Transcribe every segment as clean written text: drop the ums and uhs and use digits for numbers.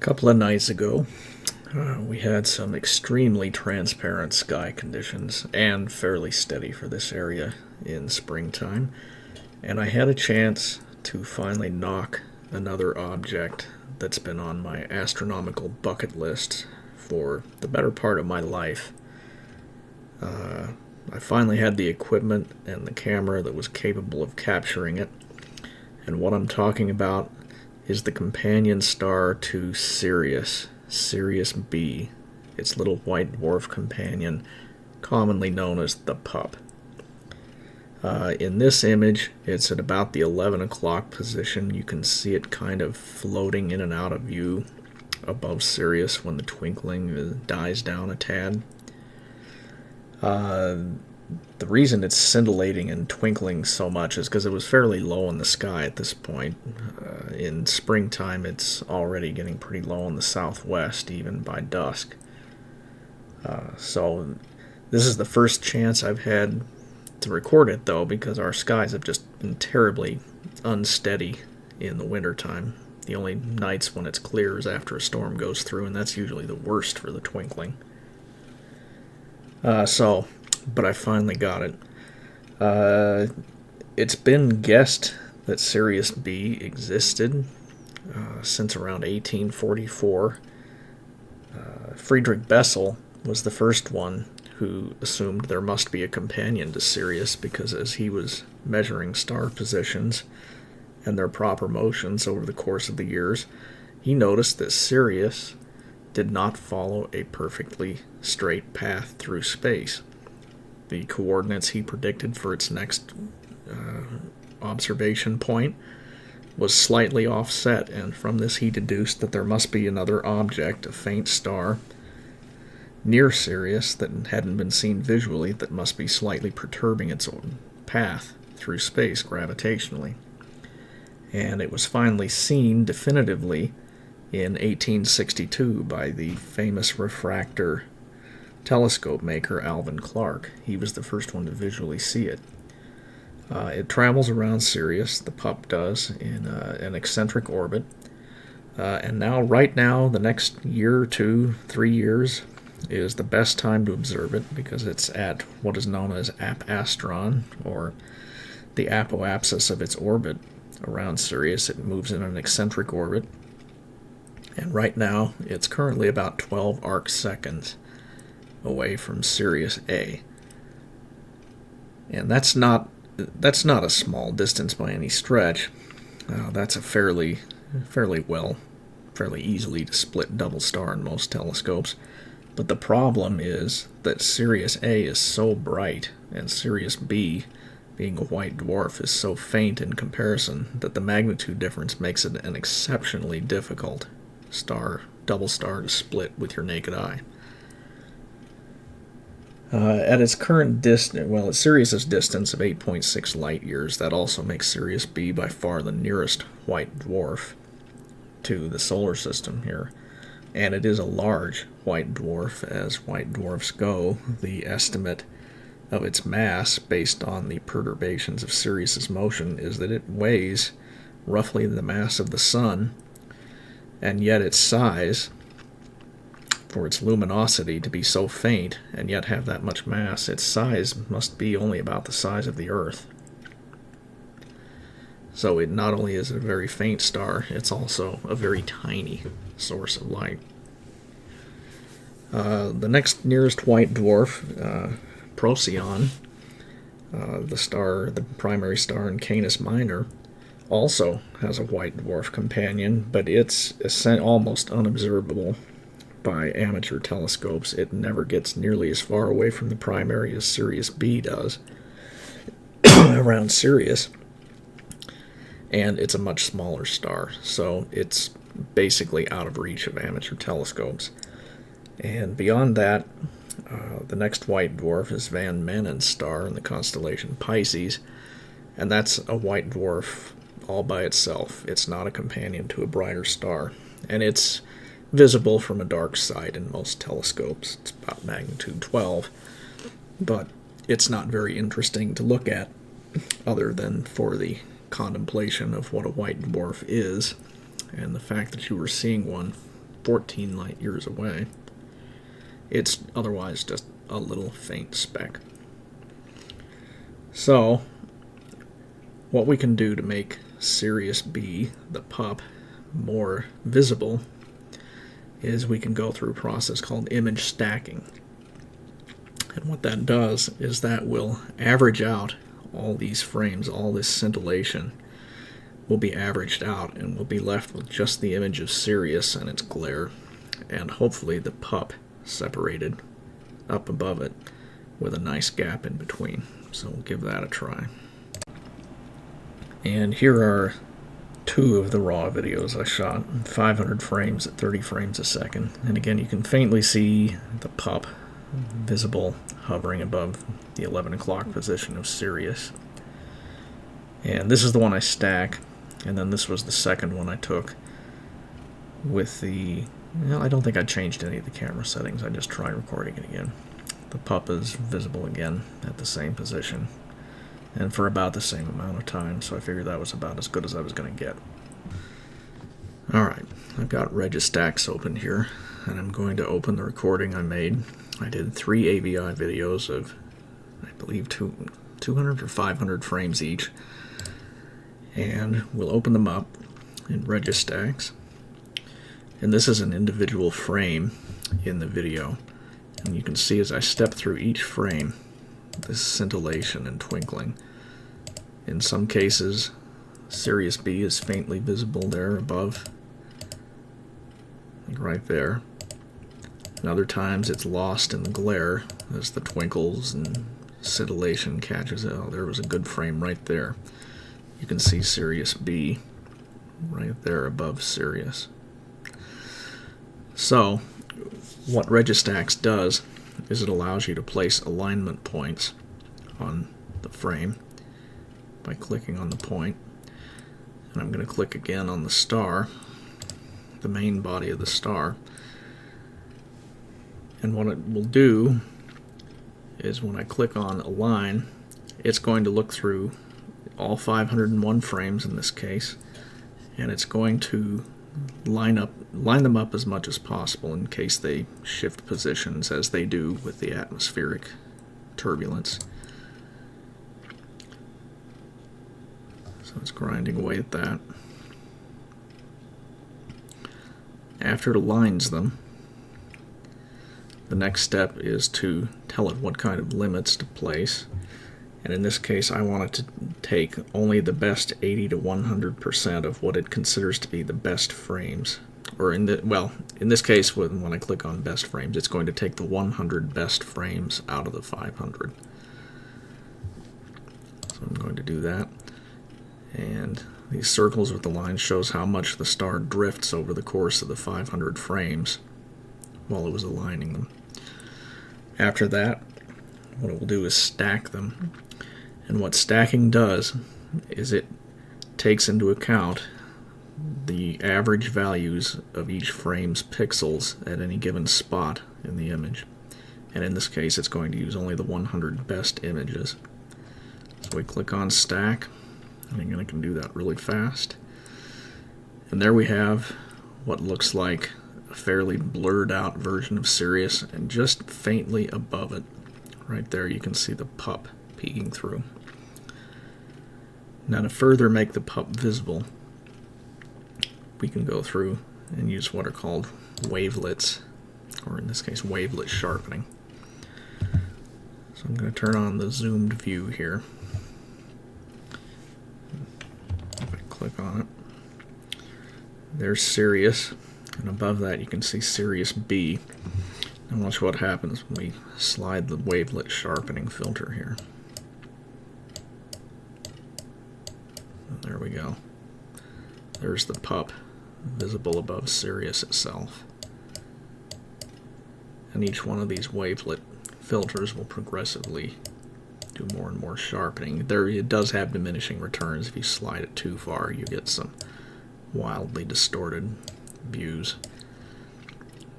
Couple of nights ago, we had some extremely transparent sky conditions and fairly steady for this area in springtime, and I had a chance to finally knock another object that's been on my astronomical bucket list for the better part of my life. I finally had the equipment and the camera that was capable of capturing it, and what I'm talking about is the companion star to Sirius, Sirius B, its little white dwarf companion, commonly known as the pup. In this image, it's at about the 11 o'clock position. You can see it kind of floating in and out of view above Sirius when the twinkling dies down a tad. The reason it's scintillating and twinkling so much is because it was fairly low in the sky at this point. In springtime, it's already getting pretty low in the southwest, even by dusk. So this is the first chance I've had to record it, though, because our skies have just been terribly unsteady in the wintertime. The only nights when it's clear is after a storm goes through, and that's usually the worst for the twinkling. But I finally got it. It's been guessed that Sirius B existed since around 1844. Friedrich Bessel was the first one who assumed there must be a companion to Sirius, because as he was measuring star positions and their proper motions over the course of the years, he noticed that Sirius did not follow a perfectly straight path through space. The coordinates he predicted for its next observation point was slightly offset, and from this he deduced that there must be another object, a faint star, near Sirius that hadn't been seen visually, that must be slightly perturbing its own path through space gravitationally. And it was finally seen definitively in 1862 by the famous refractor telescope maker Alvin Clark. He was the first one to visually see it. It travels around Sirius, the pup does, in an eccentric orbit. And right now, the next year or 2, 3 years, is the best time to observe it, because it's at what is known as apastron, or the apoapsis of its orbit around Sirius. It moves in an eccentric orbit, and right now it's currently about 12 arc seconds away from Sirius A. And that's not a small distance by any stretch. That's a fairly easily to split double star in most telescopes. But the problem is that Sirius A is so bright, and Sirius B, being a white dwarf, is so faint in comparison that the magnitude difference makes it an exceptionally difficult double star to split with your naked eye. At its current distance, at Sirius's distance of 8.6 light years, that also makes Sirius B by far the nearest white dwarf to the solar system here. And it is a large white dwarf, as white dwarfs go. The estimate of its mass, based on the perturbations of Sirius's motion, is that it weighs roughly the mass of the Sun, and yet its size, for its luminosity to be so faint and yet have that much mass, its size must be only about the size of the Earth. So it not only is a very faint star, it's also a very tiny source of light. The next nearest white dwarf, Procyon, the primary star in Canis Minor, also has a white dwarf companion, but it's almost unobservable by amateur telescopes. It never gets nearly as far away from the primary as Sirius B does around Sirius, and it's a much smaller star, so it's basically out of reach of amateur telescopes. And beyond that, the next white dwarf is Van Manen's star in the constellation Pisces, and that's a white dwarf all by itself. It's not a companion to a brighter star, and it's visible from a dark side in most telescopes. It's about magnitude 12, but it's not very interesting to look at other than for the contemplation of what a white dwarf is, and the fact that you were seeing one 14 light years away. It's otherwise just a little faint speck. So, what we can do to make Sirius B, the pup, more visible is we can go through a process called image stacking. And what that does is that will average out all these frames, all this scintillation will be averaged out, and we'll be left with just the image of Sirius and its glare, and hopefully the pup separated up above it with a nice gap in between. So we'll give that a try. And here are two of the raw videos I shot, 500 frames at 30 frames a second. And again, you can faintly see the pup visible hovering above the 11 o'clock position of Sirius. And this is the one I stack, and then this was the second one I took with the... Well, I don't think I changed any of the camera settings, I just tried recording it again. The pup is visible again at the same position, and for about the same amount of time, so I figured that was about as good as I was going to get. Alright, I've got Registax open here, and I'm going to open the recording I made. I did 3 AVI videos of, I believe, 200 or 500 frames each, and we'll open them up in Registax. And this is an individual frame in the video, and you can see as I step through each frame, this scintillation and twinkling. In some cases, Sirius B is faintly visible there above, like right there. And other times it's lost in the glare as the twinkles and scintillation catches it. Oh, there was a good frame right there. You can see Sirius B right there above Sirius. So, what Registax does is it allows you to place alignment points on the frame by clicking on the point. And I'm going to click again on the star, the main body of the star. And what it will do is when I click on Align, it's going to look through all 501 frames in this case, and it's going to line them up as much as possible in case they shift positions as they do with the atmospheric turbulence. So it's grinding away at that. After it aligns them, the next step is to tell it what kind of limits to place. And in this case, I want it to take only the best 80 to 100% of what it considers to be the best frames. Or in this case, when I click on best frames, it's going to take the 100 best frames out of the 500. So I'm going to do that. And these circles with the lines shows how much the star drifts over the course of the 500 frames while it was aligning them. After that, what it will do is stack them. And what stacking does is it takes into account the average values of each frame's pixels at any given spot in the image. And in this case, it's going to use only the 100 best images. So we click on Stack, and again, I can do that really fast. And there we have what looks like a fairly blurred out version of Sirius, and just faintly above it, right there, you can see the pup peeking through. Now, to further make the pup visible, we can go through and use what are called wavelets, or in this case, wavelet sharpening. So I'm going to turn on the zoomed view here. If I click on it, there's Sirius, and above that you can see Sirius B. And watch what happens when we slide the wavelet sharpening filter here. And there we go. There's the pup visible above Sirius itself. And each one of these wavelet filters will progressively do more and more sharpening. It does have diminishing returns. If you slide it too far, you get some wildly distorted views.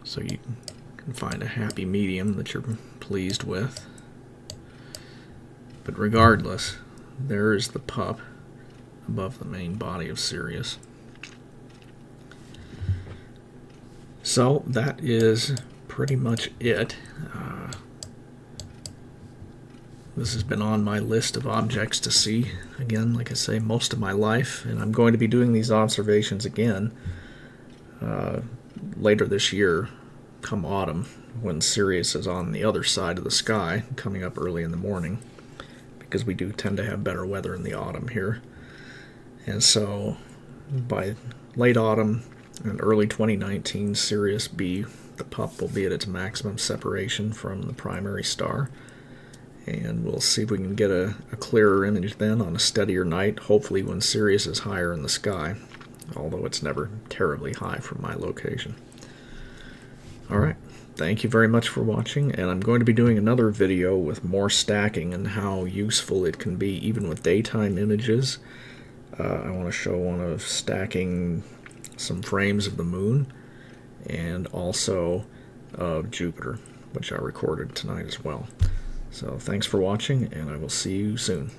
So you can find a happy medium that you're pleased with. But regardless, there is the pup above the main body of Sirius. So that is pretty much it. This has been on my list of objects to see, again, like I say, most of my life, and I'm going to be doing these observations again later this year, come autumn, when Sirius is on the other side of the sky, coming up early in the morning, because we do tend to have better weather in the autumn here. And so by late autumn and early 2019, Sirius B, the pup, will be at its maximum separation from the primary star. And we'll see if we can get a clearer image then on a steadier night, hopefully when Sirius is higher in the sky, although it's never terribly high from my location. Alright, thank you very much for watching, and I'm going to be doing another video with more stacking and how useful it can be even with daytime images. I want to show one of stacking some frames of the moon and also of Jupiter, which I recorded tonight as well. So thanks for watching, and I will see you soon.